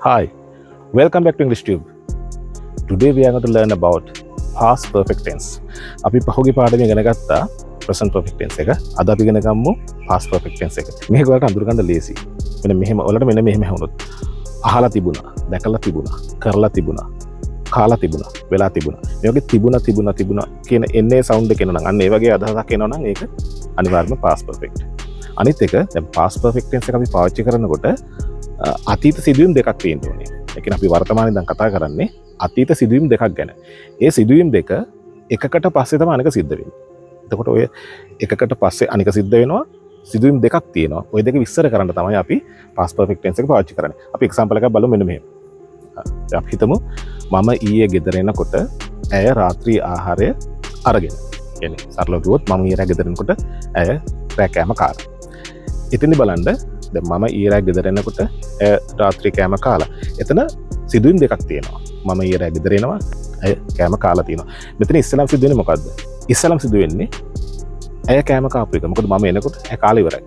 Hi, welcome back to English Tube. Today we are going to learn about past perfect tense. අපි පහුගිය පාඩමේ ඉගෙන ගත්තා present perfect tense එක. අද අපි ඉගෙන ගමු past perfect tense එක. මේක ඔයාලට අඳුර ගන්න ලේසි. ඔයාලට මෙන්න මෙහෙම වුණොත් අහලා තිබුණා, දැකලා තිබුණා, කරලා තිබුණා, කාලා තිබුණා, වෙලා තිබුණා. මේ වගේ තිබුණා කියන එන්නේ සවුන්ඩ් එක එනවා නම් අන්න ඒ වගේ අදහසක් එනවා නම් ඒක අනිවාර්යයෙන්ම past perfect. අනිත් එක දැන් past perfect tense එක අපි පාවිච්චි කරනකොට අතීත සිදුවීම් දෙකක් තියෙන්න ඕනේ. ඒ කියන්නේ අපි වර්තමානයේ දැන් කතා කරන්නේ අතීත සිදුවීම් දෙකක් ගැන. ඒ සිදුවීම් දෙක එකකට පස්සේ තමයි අනික සිද්ධ වෙන්නේ. එතකොට ඔය එකකට පස්සේ අනික සිද්ධ වෙනවා. සිදුවීම් දෙකක් තියෙනවා. ওই දෙක විස්තර කරන්න තමයි අපි past perfect tense එක පාවිච්චි කරන්නේ. අපි එක්සැම්පල් එකක් බලමු මෙන්න මෙහෙම. අපි හිතමු මම ඊයේ ගෙදර එනකොට ඇය රාත්‍රී ආහාරය අරගෙන. කියන්නේ සරලව කිව්වොත් මම ඊයේ ගෙදර එනකොට ඇය රෑ කෑම කාලා. එතනදි බලන්න දැන් මම ඊයේ ගෙදර එනකොට ඇය රාත්‍රී කෑම කාලා. එතන සිදුවීම් දෙකක් තියෙනවා. මම ඊයේ ගෙදර එනවා ඇය කෑම කාලා තියෙනවා. මෙතන ඉස්සෙල්ලාම සිදු වෙන්නේ මොකද්ද? ඉස්සෙල්ලාම සිදු වෙන්නේ ඇය කෑම කාපු එක. මොකද මම එනකොට ඇය කාලා ඉවරයි.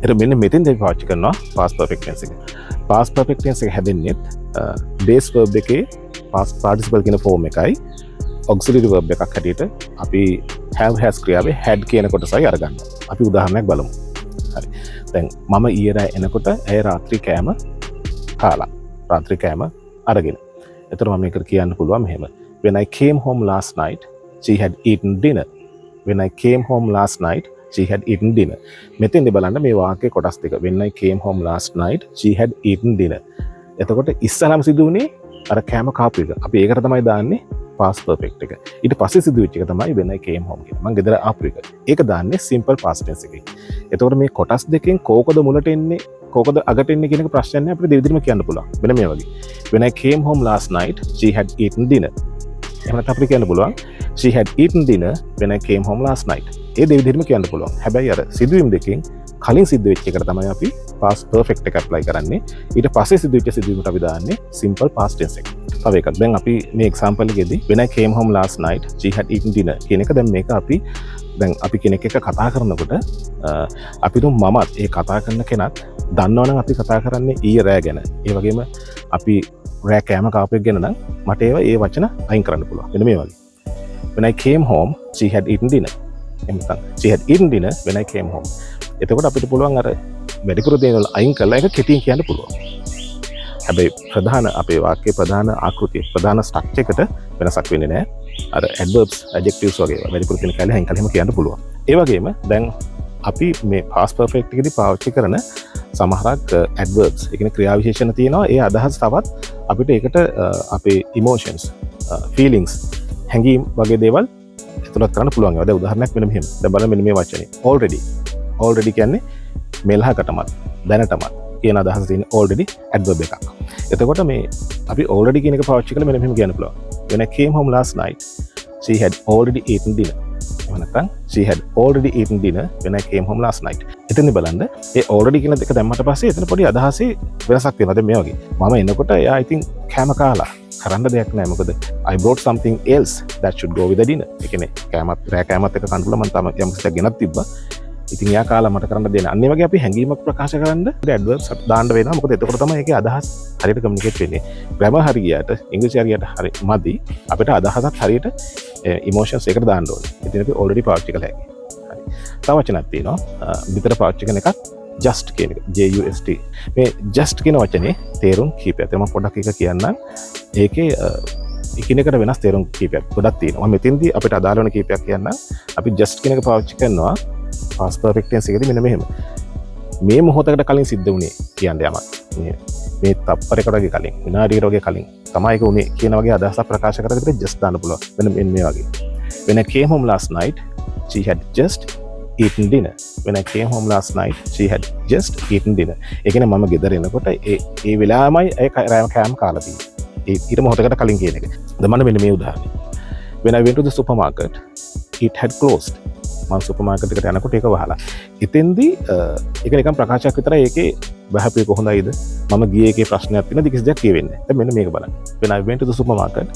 එතකොට මෙන්න මෙතෙන්ද අපි පාවිච්චි කරනවා past perfect tense එක. past perfect tense එක හැදෙන්නේ base verb එකේ past participle කියන form එකයි auxiliary verb එකක් හැටියට අපි have has ක්‍රියාවේ had කියන කොටසයි අරගන්නවා. අපි උදාහරණයක් බලමු. හරි. දැන් මම ඊයේ එනකොට ඇය රාත්‍රී කෑම කාලා. රාත්‍රී කෑම අරගෙන. එතකොට මම මේකට කියන්න පුළුවන් මෙහෙම. When I came home last night, she had eaten dinner. When I came home last night, she had eaten dinner. මෙතෙන්දි බලන්න මේ වාක්‍යයේ කොටස් දෙක. When I came home last night, she had eaten dinner. එතකොට ඉස්සලම සිදු වුණේ අර කෑම කාපු එක. අපි ඒකට තමයි දාන්නේ past perfect එක. ඊට පස්සේ සිදු වෙච්ච එක තමයි when I came home කියන. මම ගෙදර ආපු එක. ඒක දාන්නේ simple past tense එකේ. එතකොට මේ කොටස් දෙකෙන් කෝකද මුලට එන්නේ කෝකද අගට එන්නේ කියන එක ප්‍රශ්නයක් නෑ අපිට දෙවිදිහම කියන්න පුළුවන්. මෙන්න මේ වගේ. When I came home last night, she had eaten dinner. එහෙම නැත්නම් අපිට කියන්න පුළුවන් she had eaten dinner when I came home last night. ඒ දෙවිදිහම කියන්න පුළුවන්. හැබැයි අර සිදුවීම් දෙකෙන් කලින් සිද්ධ වෙච්ච එකට තමයි අපි past perfect එක apply කරන්නේ. ඊට පස්සේ සිදු වෙච්ච සිදුවීමට අපි දාන්නේ simple past tense එක. තව එකක්. දැන් අපි මේ example එකේදී when I came home last night, she had eaten dinner කියන එක දැන් මේක අපි කෙනෙක් එක්ක කතා කරනකොට අපිට මමත් ඒ කතා කරන කෙනත් දන්නවනම් අපි කතා කරන්නේ ඊයේ රෑ ගැන. ඒ වගේම අපි රෑ කෑම කාපු එක ගැන නම් මට ඒ වචන අයින් කරන්න පුළුවන්. මෙන්න මේ වගේ. When I came home, she had eaten dinner. එතන she had eaten dinner when I came home. එතකොට අපිට පුළුවන් අර වැඩිපුර දේවල් අයින් කරලා ඒක කෙටියෙන් කියන්න පුළුවන්. හැබැයි ප්‍රධාන අපේ වාක්‍යයේ ප්‍රධාන ආකෘතිය ප්‍රධාන ස්ට්‍රක්චර් එකට වෙනසක් වෙන්නේ නැහැ. අර adverbs adjectives වගේ වැඩිපුර තියෙන කැලේ අයින් කළාම කියන්න පුළුවන්. ඒ වගේම දැන් අපි මේ past perfect එකේදී පාවිච්චි කරන සමහරක් adverbs ඒ කියන්නේ ක්‍රියා විශේෂණ තියෙනවා. ඒ අදහස් තවත් අපිට ඒකට අපේ emotions feelings හැඟීම් වගේ දේවල් ඇතුළත් කරන්න පුළුවන්. ඒවා දැන් උදාහරණයක් මෙන්න මෙහෙම. දැන් බලන්න මෙන්න මේ වචනේ already කියන්නේ මෙලහකටමත් දැනටමත් කියන අදහස තියෙන already adverb එකක්. එතකොට මේ අපි already කියන එක පාවිච්චි කරලා මෙන්න මෙහෙම කියන්න පුළුවන්. When I came home last night, she had already eaten dinner. එහෙම නැත්නම් she had already eaten dinner when I came home last night. එතනදි බලන්න ඒ already කියන දෙක දැම්මට පස්සේ එතන පොඩි අදහසේ වෙනසක් වෙනවා. දැන් මේ වගේ. මම එනකොට එයා ඉතින් කෑම කාලා. කරන්න දෙයක් නැහැ. මොකද I brought something else that should go with the dinner. ඒ කියන්නේ රෑ කෑමත් එක කන්න පුළුවන්. මම තම යම් කිසියක් ගෙනත් තිබ්බා. ඉතින් එයා කාලා මට කරන්න දෙන්න. අන්න ඒ වගේ අපි හැඟීමක් ප්‍රකාශ කරන්න adverbs දාන්න වෙනවා. මොකද එතකොට තමයි ඒකේ අදහස් හරියට කමියුනිකේට් වෙන්නේ. grammar හරියට ඉංග්‍රීසි හරියට හරි මදි. අපිට අදහසක් හරියට emotions එකට දාන්න ඕනේ. ඉතින් අපි already පාවිච්චි කළා හැකි. හරි. තව වචනක් තියෙනවා. විතර පාවිච්චි කරන එකක් just කියන එක. just. මේ just කියන වචනේ තේරුම් කීපයක්. මම පොඩ්ඩක් එක කියන්නම්. ඒකේ එකිනෙකට වෙනස් තේරුම් කීපයක් ගොඩක් තියෙනවා. මම මෙතෙන්දී අපිට අදාළ වෙන කීපයක් කියන්නම්. අපි just කියන එක පාවිච්චි කරනවා past perfect tense එකේදී මෙන්න මෙහෙම. මේ මොහොතකට කලින් සිද්ධ වුණේ කියන්නේ යමක්. මේ තප්පරයකට වගේ කලින් විනාඩියකට වගේ කලින් තමයි ඒක උනේ කියන වගේ අදහසක් ප්‍රකාශ කරද්දී just දාන්න පුළුවන්. මෙන්න මේ වගේ. When I came home last night, she had just eaten dinner. When I came home last night, she had just eaten dinner. ඒ කියන්නේ මම ගෙදර එනකොට ඒ වෙලාවමයි ඒ කෑම කාලා තියෙන්නේ. ඊට මොහොතකට කලින් කියන එක. දැන් මෙන්න මේ උදාහරණය. When I went to the supermarket, it had closed. මම සුපර් මාකට් එකට යනකොට ඒක වහලා. ඉතින්දී ඒක නිකන් ප්‍රකාශයක් විතරයි. ඒකේ බහපේ කොහොඳයිද? මම ගියේ එකේ ප්‍රශ්නයක් තියෙනද කිසි දෙයක් කියවෙන්නේ නැහැ. දැන් මෙන්න මේක බලන්න. When I went to the supermarket,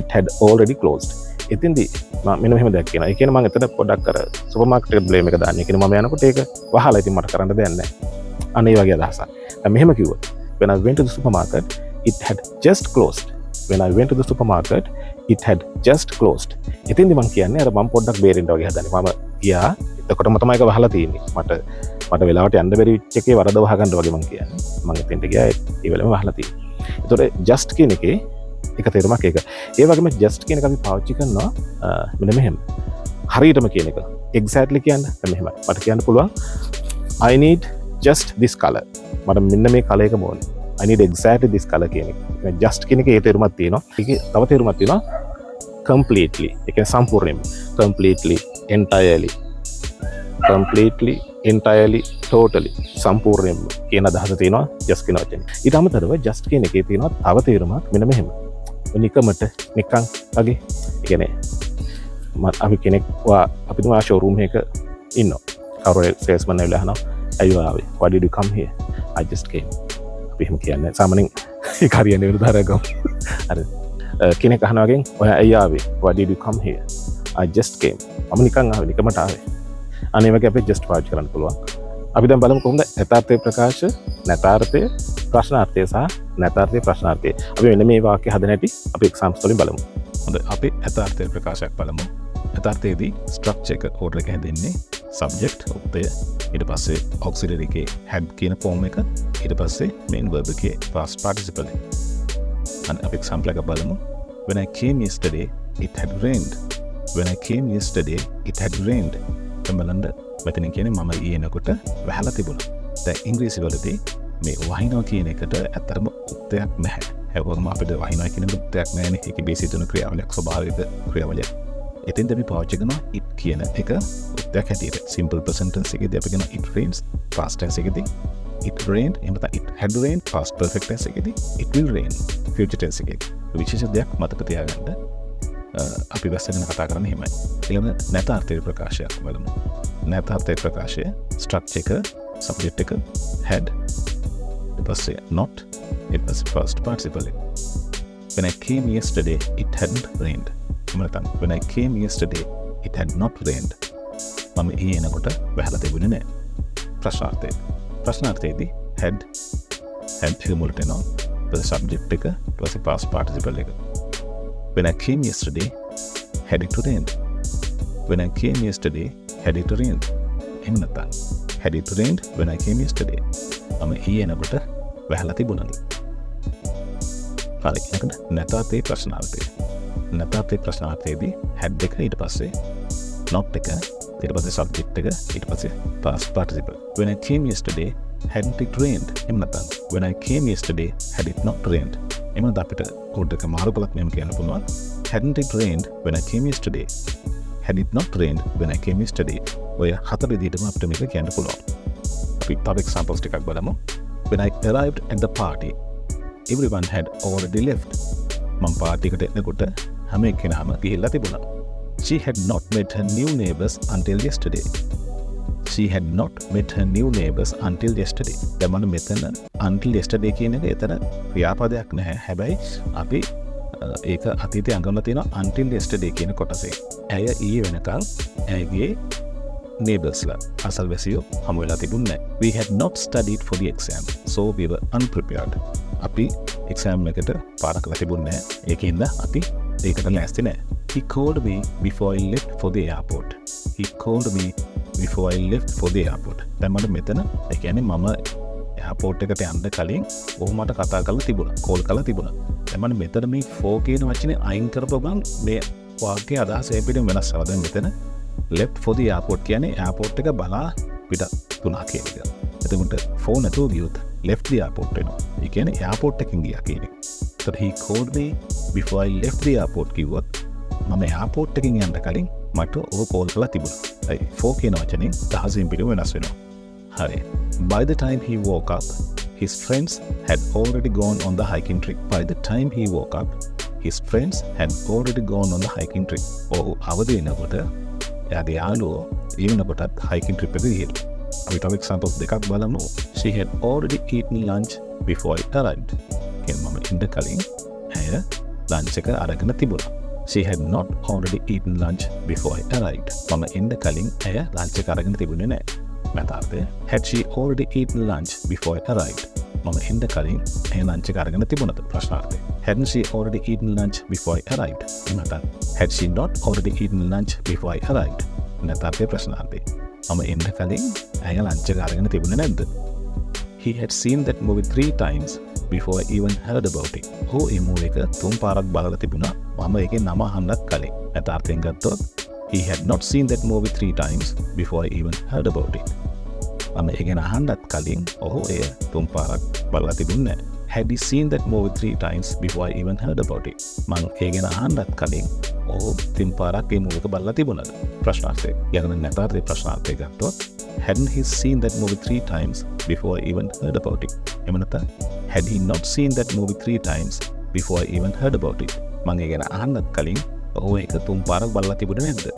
it had already closed. ඉතින්දී මම මෙන්න මෙහෙම දෙයක් කියනවා. ඒ කියන්නේ මම එතන පොඩ්ඩක් අර සුපර් මාකට් එකට බ්ලේම් එක දාන්නේ. ඒ කියන්නේ මම යනකොට ඒක වහලා ඉතින් මට කරන්න දෙයක් නැහැ. අන්න ඒ වගේ අදහසක්. දැන් මෙහෙම කිව්වොත් when I went to the supermarket, it had just closed. When I went to the supermarket, it had just closed. ඉතින්දි මං කියන්නේ අර මම පොඩ්ඩක් බේරෙන්න වගේ හදන්නේ. මම ගියා. එතකොටම තමයි ඒක වහලා තියෙන්නේ. මට වෙලාවට යන්න බැරි වෙච්ච එකේ වරද වහගන්න වගේ මං කියන්නේ. මං එතෙන්ට ගියා ඒ වෙලාවෙම වහලා තියෙන්නේ. ඒතකොට just කියන එකේ එක තේරුමක් ඒක. ඒ වගේම just කියන එක අපි පාවිච්චි කරනවා මෙන්න මෙහෙම. හරියටම කියන එක. exactly කියන්න මෙහෙමයි. මට කියන්න පුළුවන් I need just this color. මට මෙන්න මේ කලර් එක ඕනේ. I need exactly this color කියන එක. just කියන එකේ ඒ තේරුමක් තියෙනවා. ඒකේ තව තේරුමක් තියෙනවා completely. ඒ කියන්නේ සම්පූර්ණයෙන්ම. completely, entirely. completely, entirely, totally. සම්පූර්ණයෙන්ම කියන අදහස තියෙනවා just කියන වචනේ. ඊට අමතරව just කියන එකේ තියෙනවා තව තේරුමක් මෙන්න මෙහෙම. නිකමට නිකන් වගේ. ඒ කියන්නේ අපි කෙනෙක් අපි තුමා ෂෝරූම් එකක ඉන්නවා. කවුරු සේල්ස්මන් ඇවිල්ලා අහනවා අයියෝ ආවේ why did you come here? I just came. අපි එහෙම කියන්නේ සාමාන්‍යයෙන් ඒක හරියන්නේ වෙන දාරයක් ගමු. අර කෙනෙක් අහනවා වගේ ඔය අයියා ආවේ why did you come here? I just came. මම නිකන් ආවේ නිකමට ආවේ. අනේ වගේ අපි just පාවිච්චි කරන්න පුළුවන්. අපි දැන් බලමු කොහොමද යථාර්ථයේ ප්‍රකාශ නැතාර්ථයේ ප්‍රශ්නාර්ථය සහ නැතාර්ථයේ ප්‍රශ්නාර්ථය. අපි මෙන්න මේ වාක්‍ය හදන හැටි අපි එක්සාම්ස් වලින් බලමු. හොඳයි අපි යථාර්ථයේ ප්‍රකාශයක් බලමු. යථාර්ථයේදී ස්ට්‍රක්චර් එක ඕඩර් එක හැදෙන්නේ subject උත්තය ඊට පස්සේ auxiliary එකේ had කියන form එක ඊට පස්සේ main verb එකේ past participle එක. අන්න අපි example එක බලමු. When I came yesterday it had rained. When I came yesterday it had rained. බලන්න මෙතන කියන්නේ මම ඊයේ එනකොට වැහලා තිබුණා. දැන් ඉංග්‍රීසි වලදී මේ වහිනවා කියන එකට ඇත්තටම උත්තයක් නැහැ. හැවොම අපිට වහිනවා කියන උත්තයක් නැහැනේ. ඒකේ බේසික් තුන ක්‍රියාවලියක් ස්වභාවික ක්‍රියාවලියක්. එතෙන්ද අපි පාවිච්චි කරනවා it කියන එක උත්තයක් හැටියට. simple present tense එකේදී අපි කරනවා it rains, past tense එකේදී it rained, එහෙම නැත්නම් it had rained, past perfect tense එකේදී it will rain, future tense එකේදී. විශේෂ දෙයක් මතක තියාගන්න. අපි වැස්සගෙන කතා කරන්නේ එහෙමයි. ඊළඟ නැතාර්ථයේ ප්‍රකාශයක් බලමු. නැතාර්ථයේ ප්‍රකාශය structure එක, subject එක had, ඊට පස්සේ not, ඊට පස්සේ past participle එක. When I came yesterday it hadn't rained. when I came yesterday it had not rained. මම ඊයේ එනකොට වැහලා තිබුණේ නැහැ. ප්‍රශ්නාර්ථයේදී had එක මුලට එනවා. ඊට subject එක ඊට පස්සේ past participle එක. When I came yesterday had it rained. When I came yesterday had it rained. එහෙම නැත්නම් had it rained when I came yesterday. මම ඊයේ එනකොට වැහලා තිබුණාද? හරි. එතකොට නැතාර්ථයේ ප්‍රශ්නාර්ථය. නැතාර්ථයේ ප්‍රශ්නාර්ථයේදී had එක ඊට පස්සේ not එක ඊට පස්සේ subject එක ඊට පස්සේ past participle. When I came yesterday hadn't it rained? එහෙම නැත්නම් when I came yesterday had it not rained? එහෙම නැත්නම් අපිට කෝඩ් එක මාරු කළත් මෙහෙම කියන්න පුළුවන්. Hadn't it rained when I came yesterday? Had it not rained when I came yesterday? ඔය හතර විදිහටම අපිට මේක කියන්න පුළුවන්. අපි තව examples ටිකක් බලමු. When I arrived at the party everyone had already left. මම පාටි එකට එනකොට හැම එක්කෙනාම ගිහිල්ලා තිබුණා. She had not met her new neighbors until yesterday. She had not met her new neighbors until yesterday. දැන් මම මෙතන until yesterday කියන එක එතන ක්‍රියාපදයක් නැහැ. හැබැයි අපි ඒක අතීතයේ අඟවලා තියෙනවා until yesterday කියන කොටසේ. ඇය ඊයේ වෙනකල් ඇයගේ neighborsලා අසල්වැසියෝ හමු වෙලා තිබුණේ නැහැ. We had not studied for the exam, so we were unprepared. අපි exam එකට පාඩම් කරලා තිබුණේ නැහැ. ඒකින්ද අපි ඒකට ලෑස්ති නැහැ. He called me before I left for the airport. He called me before I left for the airport. දැන් මට මෙතන ඒ කියන්නේ මම එයාපෝට් එකට යන්න කලින් ඔහු මට කතා කරලා තිබුණා. කෝල් කරලා තිබුණා. දැන් මම මෙතන මේ for කියන වචනේ අයින් කරපුව ගමන් මේ වාක්‍යයේ අදහස එපිටින් වෙනස් වෙනවා. දැන් මෙතන left for the airport කියන්නේ එයාපෝට් එක බලා පිට තුනක් කියන එක. එතකොට for නැතුව ගියොත් left the airport වෙනවා. ඒ කියන්නේ එයාපෝට් එකෙන් ගියා කියන එක. So he called me before I left the airport කිව්වොත් මම එයාපෝට් එකෙන් යන්න කලින් මට ඔහු කෝල් කරලා තිබුණා. ඒ for කියන වචනේ දහසින් පිට වෙනස් වෙනවා. හරි. By the time he woke up, his friends had already gone on the hiking trip. By the time he woke up, his friends had already gone on the hiking trip. ඔහු අවදි වෙනකොට එයාගේ යාළුවෝ ඒ වෙනකොටත් hiking trip එකට ගිහිල්ලා. අපි තව examples දෙකක් බලමු. She had already eaten lunch before I arrived. කියන්නේ මම ඉන්න කලින් ඇය lunch එක අරගෙන තිබුණා. She had not already eaten lunch before I arrived. මම ඉන්න කලින් ඇය lunch එක අරගෙන තිබුණේ නැහැ. නැතාර්ථය had she already eaten lunch before I arrived? මම එන්න කලින් ඒ ලංච් එක අරගෙන තිබුණද ප්‍රශ්නාර්ථය. Hadn't she already eaten lunch before I arrived? නැත්නම් had she not already eaten lunch before I arrived? නැත්නම් අපේ ප්‍රශ්නාර්ථය. මම එන්න කලින් ඇය ලංච් එක අරගෙන තිබුණේ නැද්ද? He had seen that movie 3 times before I even heard about it. ඔහු ඒ මූවි එක 3 පාරක් බලලා තිබුණා මම ඒකේ නම අහන්නත් කලින්. නැත්නම් අර්ථයෙන් ගත්තොත් he had not seen that movie 3 times before I even heard about it. මම ඒ ගැන අහන්නත් කලින් ඔහු එය 3 පාරක් බලලා තිබුණේ නැහැ. Had he seen that movie 3 times before I even heard about it? මම ඒ ගැන අහන්නත් කලින් ඔහු 3 පාරක් ඒ මූවි එක බලලා තිබුණාද? ප්‍රශ්නාර්ථය. යන නැතාර්ථය ප්‍රශ්නාර්ථය ගත්තොත් hadn't he seen that movie 3 times before I even heard about it? එහෙම නැත්නම් had he not seen that movie 3 times before I even heard about it? මම ඒ ගැන අහන්නත් කලින් ඔහු ඒක 3 පාරක් බලලා තිබුණේ නැද්ද?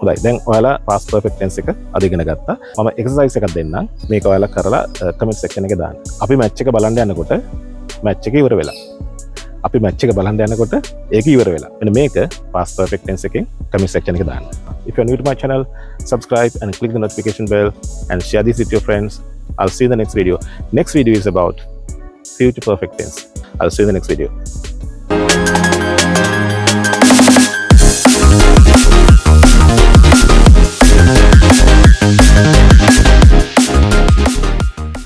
හොඳයි දැන් ඔයාලා past perfect tense එක අද ඉගෙන ගත්තා. මම exercise එකක් දෙන්නම්. මේක ඔයාලා කරලා comment section එකේ දාන්න. අපි match එක බලන්න යනකොට match එක ඉවර වෙලා. අපි match එක බලන්න යනකොට ඒක ඉවර වෙලා. මෙන්න මේක past perfect tense එකෙන් comment section එකේ දාන්න. If you are new to my channel, subscribe and click the notification bell and share this with your friends. I'll see you in the next video. Next video is about future perfect tense. I'll see you in the next video.